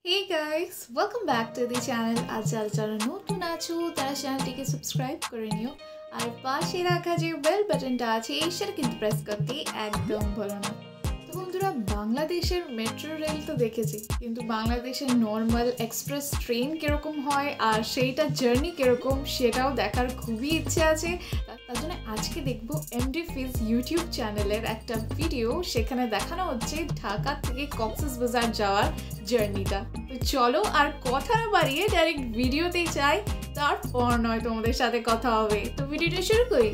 Hey guys, welcome back to the channel. আজ যারা নতুন আছো তারা চ্যানেলটিকে সাবস্ক্রাইব করে নিও আর পাশে রাখা যে বেল বাটনটা আছে সেটা কিন্তু প্রেস করতে একদম ভুলো না। তো বন্ধুরা, বাংলাদেশের মেট্রো রেল তো দেখেছি, কিন্তু বাংলাদেশের নর্মাল এক্সপ্রেস ট্রেন কিরকম হয় আর সেইটা জার্নি কিরকম সেটাও দেখার খুবই ইচ্ছে আছে। তার জন্য আজকে দেখবো এমডি ফিজ ইউটিউব চ্যানেলের একটা ভিডিও, সেখানে দেখানো হচ্ছে ঢাকা থেকে কক্সবাজার যাওয়ার জার্নিটা। তো চলো আর কথা না বাড়িয়ে ডাইরেক্ট ভিডিওতেই যাই, তারপর নয় তোমাদের সাথে কথা হবে। তো ভিডিওটা শুরু করি,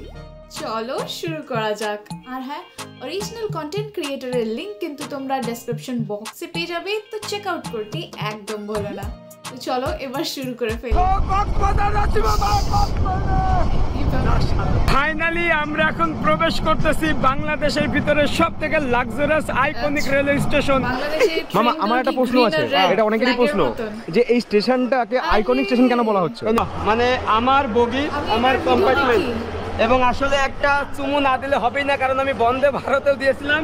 চলো শুরু করা যাক। আর হ্যাঁ, অরিজিনাল কন্টেন্ট ক্রিয়েটরের লিঙ্ক কিন্তু তোমরা ডেসক্রিপশন বক্সে পেয়ে যাবে, তো চেক আউট করতে একদম ভুলো না। তো চলো এবার শুরু করে ফেলি। ফাইনালি আমরা এখন প্রবেশ করতেছি বাংলাদেশের ভিতরে সবথেকে লাক্সারিয়াস আইকনিক রেলওয়ে স্টেশন। মামা, আমার একটা প্রশ্ন আছে, এটা অনেকেরই প্রশ্ন, যে এই স্টেশনটাকে আইকনিক স্টেশন কেন বলা হচ্ছে? মানে আমার বগি, আমার কম্পার্টমেন্ট, এবং আসলে একটা চুমু না দিলে হবেই না, কারণ আমি বন্দে ভারতেও দিয়েছিলাম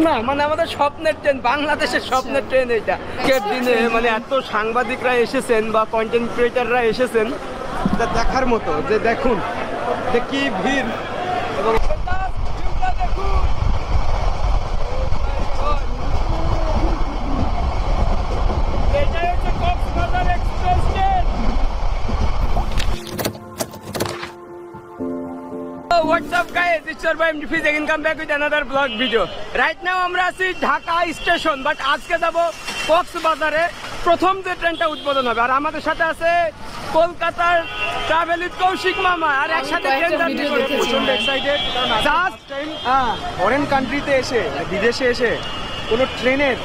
না। মানে আমাদের স্বপ্নের ট্রেন, বাংলাদেশের স্বপ্নের ট্রেন এইটা। আজকের দিনে মানে এত সাংবাদিকরা এসেছেন বা কন্টেন্ট ক্রিয়েটাররা এসেছেন, এটা দেখার মতো। যে দেখুন যে কি ভিড়, এবং এটাই হচ্ছে Cox's Bazar express train. What's up guys, it's your boy MD Fiz again, come back with another vlog video. Right now আমরা আছি ঢাকা স্টেশন, বাট আজকে যাব কক্সবাজারে। প্রথম যে ট্রেনটা উদ্বোধন হবে, আর আমাদের সাথে আছে কলকাতার ট্রাভেল উইথ কৌশিক মামা, আর একসাথে ট্রেন জার্নি করব। প্রচন্ড এক্সাইটেড, জাস্ট ফরেন কান্ট্রিতে এসে, বিদেশে এসে কোনো ট্রেনের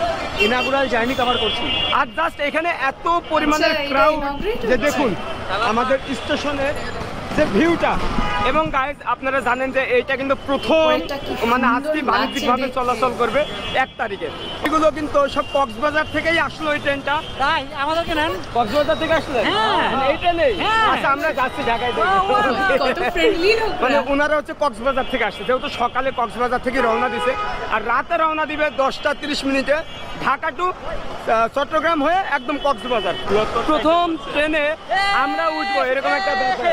ইনাগুরাল জার্নি কভার করছি। আর জাস্ট এখানে এত পরিমাণের ক্রাউড, যে দেখুন আমাদের স্টেশনের যে ভিউটা। এবং গাইজ আপনারা জানেন যে এইটা কিন্তু প্রথম মানে আজকে বাণিজ্যিকভাবে চলাচল করবে 1 তারিখে। এগুলো কিন্তু সব কক্সবাজার থেকেই আসলো এই ট্রেনটা। তাই আমাদেরকে নেন, কক্সবাজার থেকে আসলে এই ট্রেনে। আচ্ছা, আমরা যাচ্ছি ঢাকায়। মানে ওনারা হচ্ছে কক্সবাজার থেকে আসছে, যেহেতু সকালে কক্সবাজার থেকে রওনা দিছে, আর রাতে রওনা দিবে 10টা 30 মিনিটে ঢাকা টু চট্টগ্রাম হয়ে একদম কক্সবাজার। প্রথম ট্রেনে আমরা উঠবো, এরকম একটা ব্যাপার।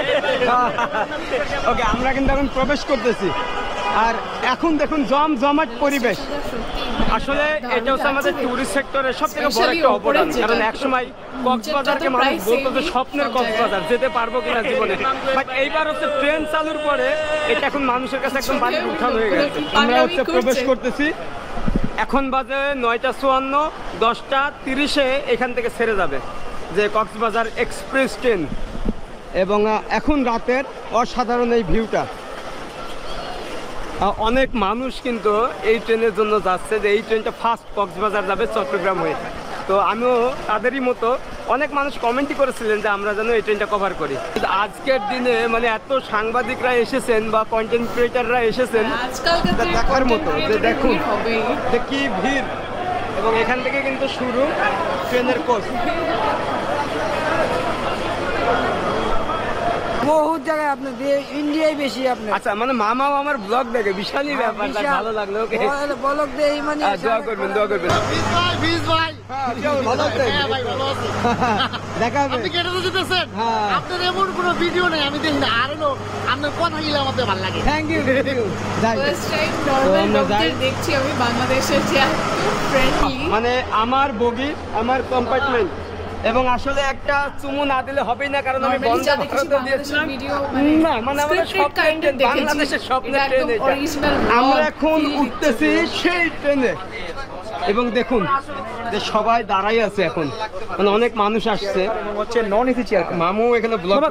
ওকে, আমরা কিন্তু এখন প্রবেশ করতেছি, আর এখন দেখুন জমজমাট পরিবেশ। আসলে এটা হচ্ছে আমাদের টুরিস্ট সেক্টরের সব থেকে বড় একটা অবদান, কারণ একসময় কক্সবাজারকে মানুষ বলতো যে স্বপ্নের কক্সবাজার, যেতে পারবো কিনা জীবনে। বাট এইবার হচ্ছে ট্রেন চালুর পরে এটা এখন মানুষের কাছে একদম বাড়ির উঠান হয়ে গেছে। আমরা হচ্ছে প্রবেশ করতেছি, এখন বাজে 9টা 54, 10টা 30-এ এখান থেকে ছেড়ে যাবে যে কক্সবাজার এক্সপ্রেস ট্রেন। এবং এখন রাতের অসাধারণ এই ভিউটা, অনেক মানুষ কিন্তু এই ট্রেনের জন্য যাচ্ছে, যে এই ট্রেনটা ফার্স্ট কক্সবাজার যাবে চট্টগ্রাম হয়ে। তো আমিও তাদেরই মতো, অনেক মানুষ কমেন্টই করেছিলেন যে আমরা যেন এই ট্রেনটা কভার করি। আজকের দিনে মানে এত সাংবাদিকরা এসেছেন বা কন্টেন্ট ক্রিয়েটাররা এসেছেন, দেখার মতো। যে দেখুন যে কি ভিড়, এবং এখান থেকে কিন্তু শুরু ট্রেনের কোচ। বহুত জায়গায় আপনার ইন্ডিয়ায় বেশি আপনার। আচ্ছা, মানে মামাও আমার ব্লগ দেখে, বিশালই ব্যাপার, ভালো লাগলো। ওকে, ব্লগ দেই মানে দোয়া করবেন, দোয়া করবেন। ফিজ ভাই ভালো আছেন? হ্যাঁ ভাই, ভালো আছি। দেখা হবে। আপনি কেটে দিতেছেন, আপনার এমন কোনো ভিডিও নেই আমি দেখি না, আর হলো আপনার কথা গিলে আমাদের ভালো লাগে। Thank you. First time normal লোকদের দেখছি আমি বাংলাদেশের, যে এত ফ্রেন্ডলি। মানে আমার বগি, আমার কম্পার্টমেন্ট, এবং আসলে একটা চুমু না দিলে হবেই না, কারণ আমি বন্দে ভারতেও দিয়েছিলাম না। মানে আমাদের স্বপ্নের ট্রেন, বাংলাদেশের স্বপ্নের ট্রেন এইটা। আমরা এখন উঠতেছি সেই ট্রেনে, এবং দেখুন যে সবাই দাঁড়াই আছে এখন, মানে অনেক মানুষ আসছে। হচ্ছে নন এসি চেয়ার, মামু এখানে ব্লগ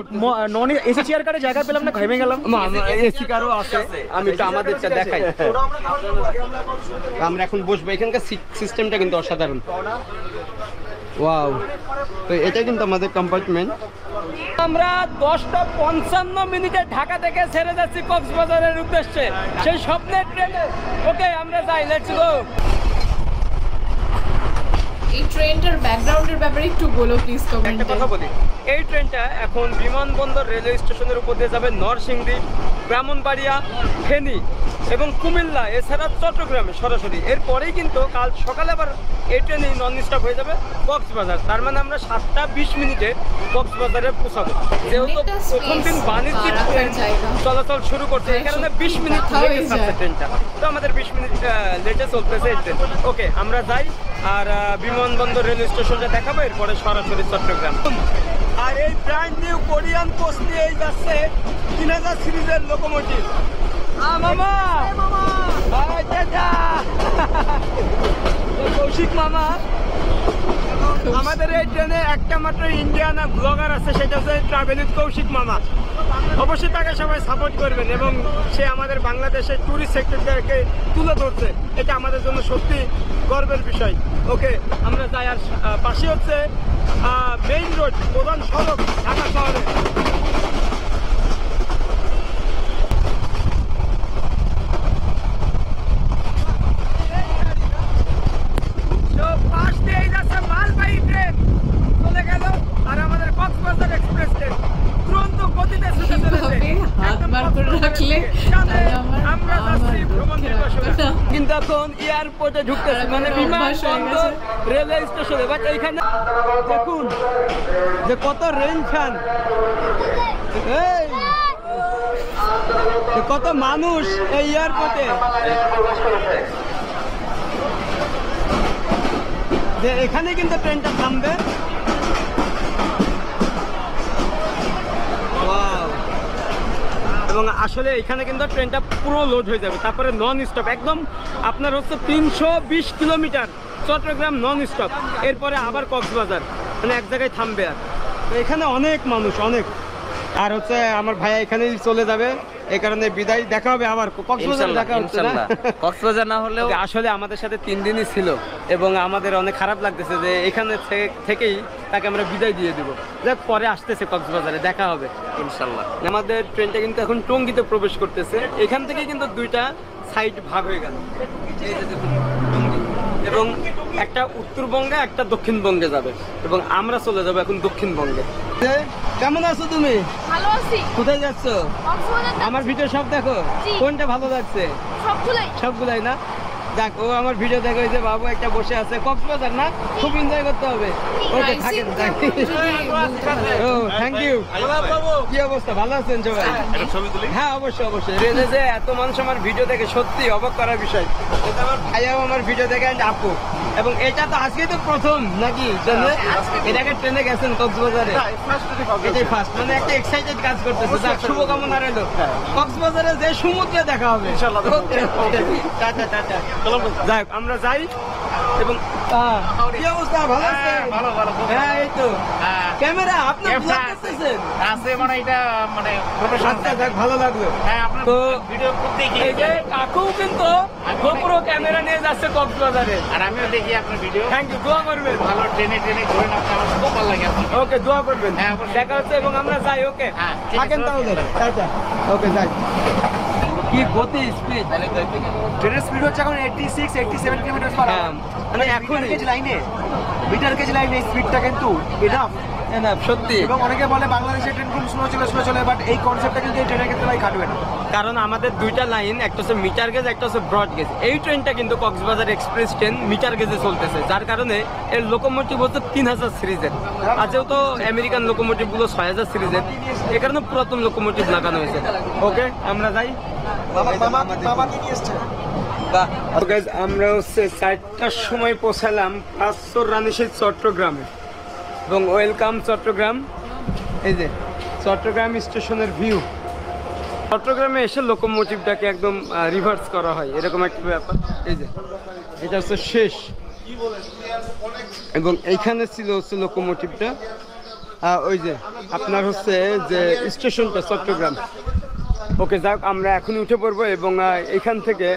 নন এসি চেয়ার কারে জায়গা পেলাম না, ঘেমে গেলাম। এসি কারও আছে, আমি একটু আমাদেরটা দেখাই। আমরা এখন বসবো, এখানকার সিস্টেমটা কিন্তু অসাধারণ। ওয়াও, তো এটা কিন্তু আমাদের কম্পার্টমেন্ট। আমরা 10টা 55 ঢাকা থেকে ছেড়ে যাচ্ছি কক্সবাজারের উদ্দেশ্যে, সেই স্বপ্নের ট্রেনে। ওকে, আমরা যাই, লেটস গো। এই ট্রেনটার ব্যাকগ্রাউন্ডের ব্যাপারে একটু বলো প্লিজ কমেন্টে। একটা কথা বলি, এই ট্রেনটা এখন বিমানবন্দর রেলওয়ে স্টেশনের উপর দিয়ে যাবে নরসিংদী, ব্রাহ্মণবাড়িয়া, ফেনী, এবং কুমিল্লা এছাড়া চট্টগ্রামে সরাসরি। এরপরেই কিন্তু কাল সকালে আবার এই ট্রেনে নন স্টপ হয়ে যাবে কক্সবাজার। তার মানে আমরা 7:20 কক্সবাজারে পৌঁছাবো। যেহেতু প্রথম দিন বাণিজ্যিক ট্রেন চলাচল শুরু করছে, এই কারণে 20 মিনিট লেটে চলছে ট্রেনটা। তো আমাদের 20 মিনিট লেটে চলতেছে এই ট্রেন। ওকে, আমরা যাই আর বিমানবন্দর রেল স্টেশনটা দেখাবো, এরপরে সরাসরি চট্টগ্রাম। আর এই ব্র্যান্ড নিউ কোরিয়ান পোস্ট নিয়েই যাচ্ছে 3000 সিরিজের লোকোমোটিভ। মামা কৌশিক মামা, আমাদের এই ট্রেনে একটা মাত্র ইন্ডিয়ান ব্লগার আছে, সেটা হচ্ছে ট্রাভেল উইথ কৌশিক মামা। অবশ্যই তাকে সবাই সাপোর্ট করবেন এবং সে আমাদের বাংলাদেশের ট্যুরিস্ট সেক্টরটাকে তুলে ধরছে, এটা আমাদের জন্য সত্যি গর্বের বিষয়। ওকে, আমরা যাই। আর পাশে হচ্ছে মেইন রোড, প্রধান সড়ক ঢাকা শহরে। পাশ দিয়ে যাচ্ছে মালবাহী ট্রেন চলে গেল, আর আমাদের কক্সবাজার এক্সপ্রেস ট্রেন তুরন্ত গতিতে ছুটে চলেছে। কিন্তু এখন এয়ারপোর্টে ঢুকতেছে, মানে বিমানবন্দর রেলওয়ে স্টেশনে। বাট এইখানে দেখুন যে কত রেঞ্জ ফ্যান, কত মানুষ এই এয়ারপোর্টে। যে এখানে কিন্তু ট্রেনটা থামবে। এবং আসলে এখানে কিন্তু ট্রেনটা পুরো লোড হয়ে যাবে, তারপরে নন স্টপ একদম আপনার হচ্ছে 320 কিলোমিটার চট্টগ্রাম নন স্টপ, এরপরে আবার কক্সবাজার, মানে এক জায়গায় থামবে। আর এখানে অনেক মানুষ, অনেক। আর হচ্ছে আমার ভাইয়া এখানেই চলে যাবে, এই কারণে বিদায়। দেখা হবে আবার কক্সবাজার, দেখা হচ্ছে না কক্সবাজার না হলেও। আসলে আমাদের সাথে 3 দিনই ছিল এবং আমাদের অনেক খারাপ লাগতেছে যে এখানে থেকেই তাকে আমরা বিদায় দিয়ে দেবো। দেখ পরে আসতেছে কক্সবাজারে, দেখা হবে ইনশাল্লাহ। আমাদের ট্রেনটা কিন্তু এখন টঙ্গীতে প্রবেশ করতেছে। এখান থেকে কিন্তু 2টা সাইড ভাগ হয়ে গেল, এই যে দেখুন টঙ্গী, এবং একটা উত্তরবঙ্গে একটা দক্ষিণবঙ্গে যাবে, এবং আমরা চলে যাবো এখন দক্ষিণবঙ্গে। কেমন আছো তুমি? ভালো আছি। কোথায় যাচ্ছ? কক্সবাজার আমার ভিডিও সব দেখো? জি। কোনটা ভালো লাগছে? সবগুলাই না? দেখ, ও আমার ভিডিও দেখো, যে বাবু একটা বসে আছে। কক্সবাজার না, খুব এনজয় করতে হবে। ওকে, থাকেন। ও থ্যাংক ইউ। কি অবস্থা, ভালো আছেন সবাই? হ্যাঁ, অবশ্যই অবশ্যই। রেলে যে এত মানুষ আমার ভিডিও দেখে সত্যি অবাক করার বিষয়। এটা আমার ভাইয়াও আমার ভিডিও দেখে, আপু। এবং এটা তো আজকে তো প্রথম নাকি এটাকে ট্রেনে গেছেন কক্সবাজারে? এটাই ফার্স্ট, মানে একটা এক্সাইটেড কাজ করতেছে। যাক, শুভকামনা রইল। কক্সবাজারে যে সমুদ্রে দেখা হবে ইনশাআল্লাহ। Tata tata. যাই, আমরা যাই। এবং কি অবস্থা, ভালো আছেন? ভালো। হ্যাঁ, এই তো ক্যামেরা আপনি ব্লগ করতেছেন আছে, মানে এটা মানে প্রফেশনাল। আচ্ছা, যাক, ভালো লাগলো। হ্যাঁ, আপনার তো ভিডিও খুব দেখি। এই যে কাকু কিন্তু গোপ্রো ক্যামেরা নিয়ে যাচ্ছে কক্সবাজারে। আর আমিও দেখি আপনার ভিডিও। থ্যাংক ইউ, দোয়া করবেন। ভালো ট্রেনে ঘুরে না, আমার খুব ভালো লাগে। ওকে, দোয়া করবেন। হ্যাঁ, অবশ্যই। দেখা হচ্ছে এবং আমরা যাই। ওকে, হ্যাঁ, ঠিক আছে। থাকেন তাহলে। টাটা। ওকে, যাই। কি গতি, স্পিড! ট্রেনের স্পিড হচ্ছে এখন 86-87 কিলোমিটার/আওয়ার। মানে এখন মিটার গেজ লাইনে স্পিডটা কিন্তু এনাফ সত্যি। এবং অনেকে বলে বাংলাদেশের ট্রেন খুব স্লো চলে, বাট এই কনসেপ্টটা কিন্তু এই ট্রেনের ক্ষেত্রে খাটবে না। কারণ আমাদের 2টা লাইন, একটা হচ্ছে মিটার গেজ, একটা হচ্ছে ব্রড গেজ। এই ট্রেনটা কিন্তু কক্সবাজার এক্সপ্রেস ট্রেন মিটার গেজে চলতেছে, যার কারণে এর লোকোমোটিভ হচ্ছে 3000 সিরিজের। আর যেহেতু আমেরিকান লোকোমোটিভগুলো 6000 সিরিজের, এই কারণে পুরাতন লোকোমোটিভ লাগানো হয়েছে। ওকে, আমরা যাই। আমরা হচ্ছে 4টার সময় পৌঁছালাম পাঁচশোর রানিশের চট্টগ্রামে। এবং ওয়েলকাম চট্টগ্রাম। এই যে চট্টগ্রাম স্টেশনের ভিউ। চট্টগ্রামে এসে লোকোমোটিভটাকে একদম রিভার্স করা হয়, এরকম একটা ব্যাপার। এই যে এটা হচ্ছে শেষ, এবং এইখানে ছিল হচ্ছে লোকোমোটিভটা। ওই যে আপনার হচ্ছে যে স্টেশনটা চট্টগ্রাম। ওকে, যাক, আমরা এখন উঠে পড়বো এবং এখান থেকে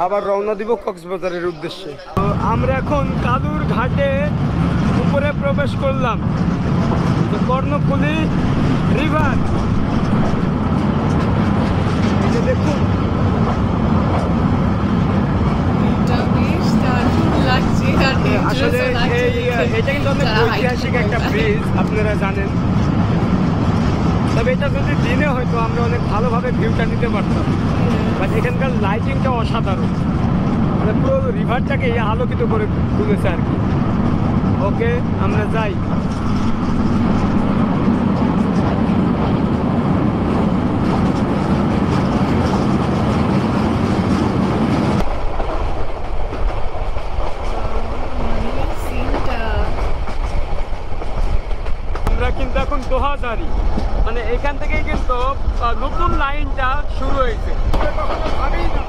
আবার রওনা দিব কক্সবাজারের উদ্দেশ্যে। তো আমরা এখন কালুর ঘাটে উপরে প্রবেশ করলাম, কর্ণফুলী রিভার। দেখুন, আসলে এটা কিন্তু অনেক ঐতিহাসিক একটা ব্রিজ, আপনারা জানেন। তবে এটা যদি দিনে হয়তো আমরা অনেক ভালোভাবে ভিউটা নিতে পারতাম, বাট এখানকার লাইটিংটা অসাধারণ, মানে পুরো রিভারটাকে আলোকিত করে তুলেছে আর কি। ওকে, আমরা যাই। আমরা কিন্তু এখন দোহাজারি, মানে এখান থেকেই কিন্তু নতুন লাইনটা শুরু হয়েছে। কখনো ভাবি না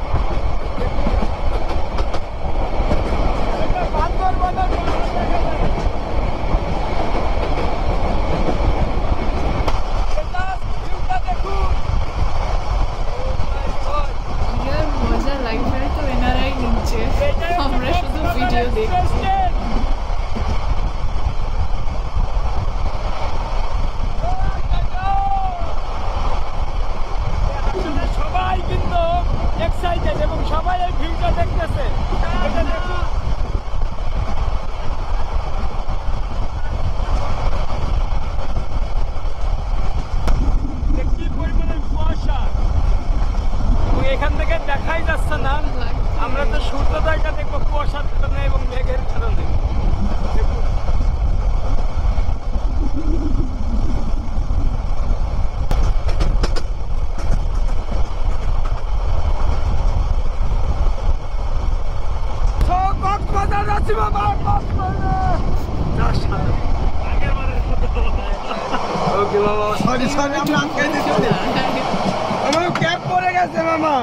মজা লাগবে তো এনারাই নিচ্ছে, আমরা শুধু ভিডিও দেখছি। সবাই কিন্তু এক্সাইটেড এবং সবাই এই ভিউটা দেখতেছে। এটা দেখুন, কি পরিমাণে কুয়াশা, এখান থেকে দেখাই যাচ্ছে না। আমরা তো সূর্যোদয়টা দেখবো কুয়াশার কারণে এবং মেঘের কারণে। দেখুন কক্সবাজার যাচ্ছি বাবা, ওকে বাবা, সরি আমরা আটকে দিচ্ছি, আমার ক্যাব পড়ে গেছে মামা।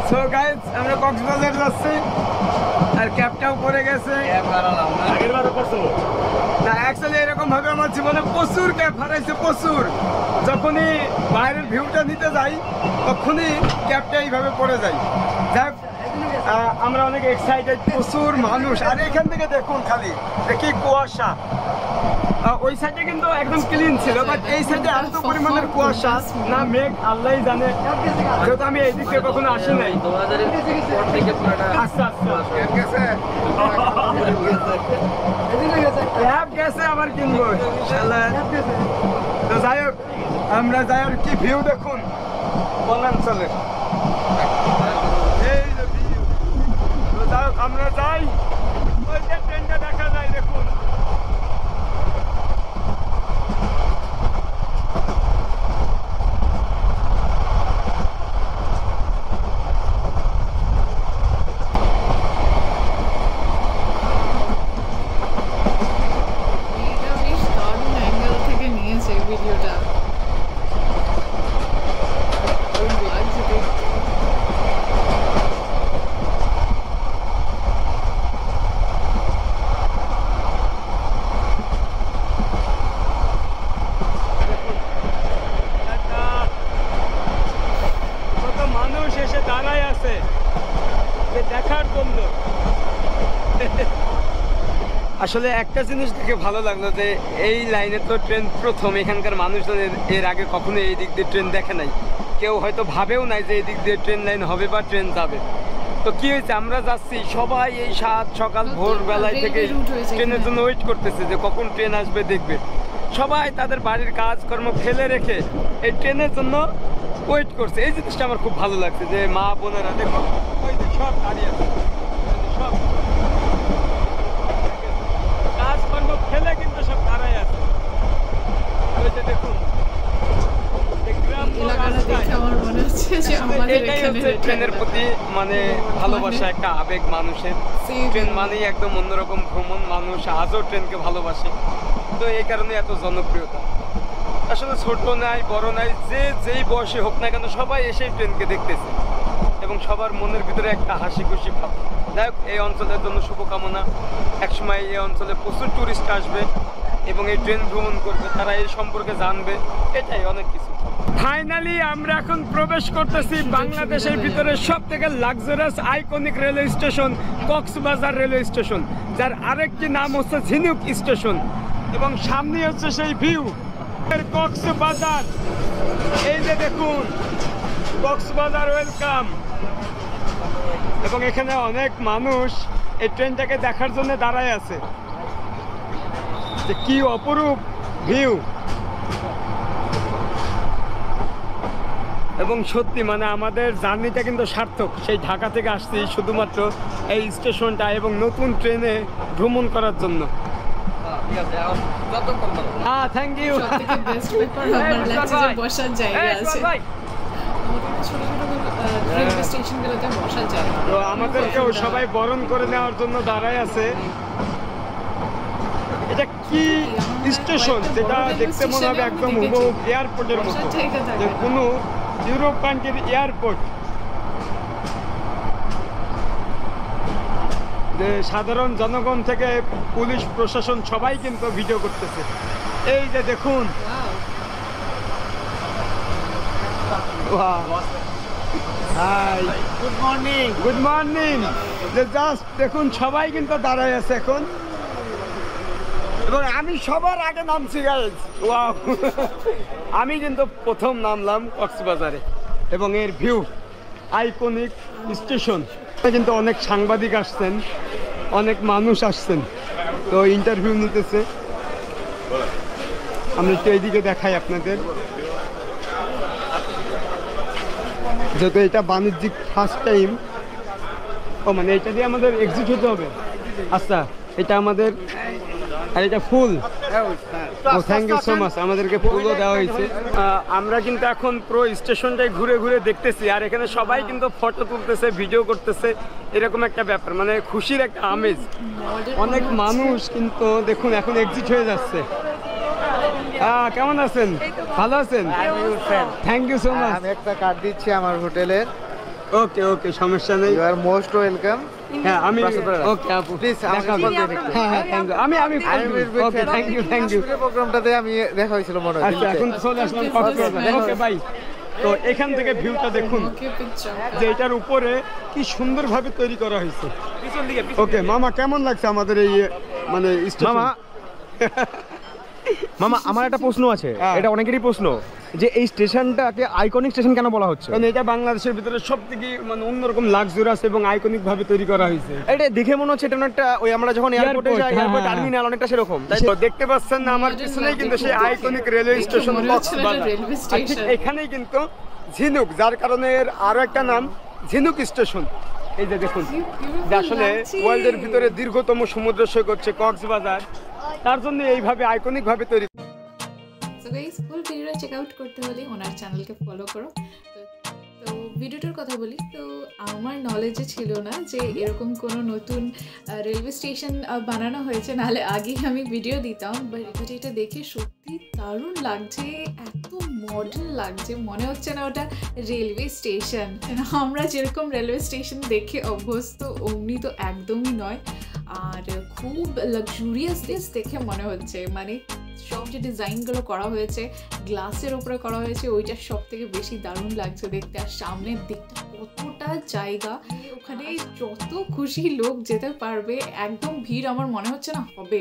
সো গাইস, আমরা কক্সবাজার যাচ্ছি আর ক্যাবটাও পড়ে গেছে। না, অ্যাকচুয়ালি এরকম ভাবে আমার জীবনে প্রচুর ক্যাব হারাইছে, প্রচুর। যখনই বাইরের ভিউটা নিতে যাই তখনই ক্যাবটা এইভাবে পড়ে যায়। যাই হোক, আমরা অনেক এক্সাইটেড, প্রচুর মানুষ। আর এখান থেকে দেখুন খালি কি কুয়াশা। ওই সাইডে কিন্তু একদম ক্লিন ছিল, বাট এই সাইডে এত পরিমাণের কুয়াশা, না মেঘ আল্লাহই জানে, যেহেতু আমি এই দিকে কখনো আসি নাই। আচ্ছা আচ্ছা, ক্যাব গেছে আবার কিনবো। তো যাই হোক, আমরা যাই। আর কি ভিউ দেখুন বনাঞ্চলের, এই যে ভিউ। তো যাই হোক, আমরা যাই, ওই যে ট্রেনটা দেখা যায় দেখুন। ভিডিওটা লাগছে দেখতে। কত মানুষ এসে দাঁড়ায় আছে দেখার জন্য। আসলে একটা জিনিস দেখে ভালো লাগলো যে এই লাইনে তো ট্রেন প্রথম, এখানকার মানুষজন এর আগে কখনো এই দিক দিয়ে ট্রেন দেখে নাই, কেউ হয়তো ভাবেও নাই যে এই দিক দিয়ে ট্রেন লাইন হবে বা ট্রেন যাবে। তো কি হয়েছে, আমরা যাচ্ছি, সবাই এই সকাল ভোরবেলায় থেকে ট্রেনের জন্য ওয়েট করতেছে যে কখন ট্রেন আসবে দেখবে। সবাই তাদের বাড়ির কাজকর্ম ফেলে রেখে এই ট্রেনের জন্য ওয়েট করছে। এই জিনিসটা আমার খুব ভালো লাগছে যে মা বোনেরা দেখো ওই যে সব দাঁড়িয়ে আছে, সব কাজকর্ম ফেলে কিন্তু সব দাঁড়ায় আছে। ওই যে দেখুন, এটাই হচ্ছে ট্রেনের প্রতি মানে ভালোবাসা, একটা আবেগ মানুষের। ট্রেন মানেই একদম অন্যরকম ভ্রমণ, মানুষ আজও ট্রেনকে ভালোবাসে। তো এই কারণে এত জনপ্রিয়তা। আসলে ছোট নাই বড় নাই, যে যেই বয়সে হোক না কেন সবাই এসে ট্রেনকে দেখতেছে এবং সবার মনের ভিতরে একটা হাসি খুশি ভাব। যাই হোক, এই অঞ্চলের জন্য শুভকামনা। একসময় এই অঞ্চলে প্রচুর টুরিস্ট আসবে এবং এই ট্রেন ভ্রমণ করবে, তারা এই সম্পর্কে জানবে, এটাই অনেক কিছু। ফাইনালি আমরা এখন প্রবেশ করতেছি বাংলাদেশের ভিতরে সব থেকে luxurious iconic railway station Cox's Bazar railway station, যার আরেকটি নাম হচ্ছে ঝিনুক স্টেশন। এবং সামনে হচ্ছে সেই ভিউ কক্সবাজার। এই যে দেখুন কক্সবাজার ওয়েলকাম। এবং এখানে অনেক মানুষ এই ট্রেনটাকে দেখার জন্য দাঁড়ায় আছে। যে কি অপরূপ ভিউ। এবং সত্যি মানে আমাদের জার্নিটা কিন্তু সার্থক। সেই ঢাকা থেকে আসছি শুধুমাত্র এই স্টেশনটা এবং নতুন ট্রেনে ভ্রমণ করার জন্য। হ্যাঁ, থ্যাংক ইউ। সবথেকে বেস্ট ব্যাপার আমার লাগছে যে বসার জায়গা আছে। ছোট ছোট রেলওয়ে স্টেশনগুলোতে বসার জায়গা। তো আমাদেরকেও সবাই বরণ করে নেওয়ার জন্য দাঁড়ায় আছে। এটা কি স্টেশন যেটা দেখতে মনে হবে একদম হুবহু এয়ারপোর্টের মতো, যে কোনো ইউরোপ কান্ট্রির এয়ারপোর্ট। যে সাধারণ জনগণ থেকে পুলিশ প্রশাসন সবাই কিন্তু ভিডিও করতেছে। এই যে দেখুন, hi, good morning. Good morning. যে জাস্ট দেখুন সবাই কিন্তু দাঁড়ায় আছে এখন, এবং আমি সবার আগে নামছি গাইজ। ওয়াও, আমি কিন্তু প্রথম নামলাম কক্সবাজারে এবং এর ভিউ আইকনিক স্টেশন। কিন্তু অনেক সাংবাদিক আসছেন, অনেক মানুষ আসছেন, তো ইন্টারভিউ নিতেছে। আমি একটু এইদিকে দেখাই আপনাদের, যেহেতু এটা বাণিজ্যিক ফার্স্ট টাইম। ও মানে এটা দিয়ে আমাদের এক্সিট হতে হবে। আচ্ছা, এটা আমাদের, আর এটা ফুল। ও থ্যাংক ইউ সো মাচ, আমাদেরকে ফুলও দেওয়া হয়েছে। আমরা কিন্তু এখন পুরো স্টেশনটাই ঘুরে ঘুরে দেখতেছি, আর এখানে সবাই কিন্তু ফটো তুলতেছে, ভিডিও করতেছে, এরকম একটা ব্যাপার, মানে খুশির একটা আমেজ। অনেক মানুষ কিন্তু দেখুন এখন এক্সিট হয়ে যাচ্ছে। কেমন আছেন? ভালো আছেন? Thank you so much. আমি একটা কার্ড দিচ্ছি আমার হোটেলের। ওকে ওকে, সমস্যা নেই। You are most welcome. হ্যাঁ, আমি ওকে আপু, প্লিজ দেখা হবে। হ্যাঁ হ্যাঁ, থ্যাংক ইউ। আমি ওকে, থ্যাংক ইউ থ্যাংক ইউ। প্রোগ্রামটাতে আমি দেখা হয়েছিল মনে হয়। আচ্ছা, এখন চলে আসলাম কক্সবাজার। Okay bye. তো এখান থেকে ভিউটা দেখুন, যে এটার উপরে কি সুন্দরভাবে তৈরি করা হয়েছে। ওকে মামা, কেমন লাগছে আমাদের এই মানে মামা মামা আমার একটা প্রশ্ন আছে, এটা অনেকেরই প্রশ্ন, যে এই স্টেশনটাকে আইকনিক স্টেশন কেন বলা হচ্ছে? কারণ এটা বাংলাদেশের ভিতরে সবথেকে মানে অন্যরকম লাক্সারিয়াস এবং আইকনিক ভাবে তৈরি করা হয়েছে। এটা দেখে মনে হচ্ছে এটা একটা ওই আমরা যখন এয়ারপোর্টে যাই, এয়ারপোর্ট টার্মিনাল অনেকটা সেরকম, তাই তো? দেখতে পাচ্ছেন না আমার পিছনেই কিন্তু সেই আইকনিক রেলওয়ে স্টেশন কক্সবাজার। আর ঠিক এখানেই কিন্তু ঝিনুক, যার কারণে এর আরো একটা নাম ঝিনুক স্টেশন। এই যে দেখুন, যে আসলে ওয়ার্ল্ডের ভিতরে দীর্ঘতম সমুদ্র সৈকত হচ্ছে কক্সবাজার, তার জন্য এইভাবে আইকনিক ভাবে তৈরি। সো গাইস, ফুল ভিডিওটা চেক আউট করতে হলে ওনার চ্যানেলকে ফলো করো। তো ভিডিওটার কথা বলি, তো আমার নলেজে ছিল না যে এরকম কোনো নতুন রেলওয়ে স্টেশন বানানো হয়েছে, নাহলে আগেই আমি ভিডিও দিতাম। বাট এটা দেখে সত্যি দারুণ লাগছে, এত মডার্ন লাগছে, মনে হচ্ছে না ওটা রেলওয়ে স্টেশন। আমরা যেরকম রেলওয়ে স্টেশন দেখে অভ্যস্ত, অমনি তো একদমই নয়। আর খুব লাক্সুরিয়াস দেখে মনে হচ্ছে, মানে সব যে ডিজাইনগুলো করা হয়েছে গ্লাসের ওপরে করা হয়েছে, ওইটা সব থেকে বেশি দারুণ লাগছে দেখতে। আর সামনের দিকটা কতটা জায়গা, ওখানে যত খুশি লোক যেতে পারবে, একদম ভিড় আমার মনে হচ্ছে না হবে।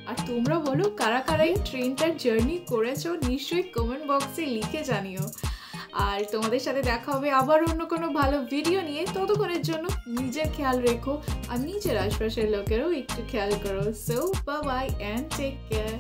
আর তোমরা বলো কারা কারা এই ট্রেনটার জার্নি করেছো, নিশ্চয়ই কমেন্ট বক্সে লিখে জানিও। আর তোমাদের সাথে দেখা হবে আবার অন্য কোনো ভালো ভিডিও নিয়ে। ততক্ষণের জন্য নিজের খেয়াল রেখো আর নিজের আশপাশের লোকেরও একটু খেয়াল করো। So bye bye and take care.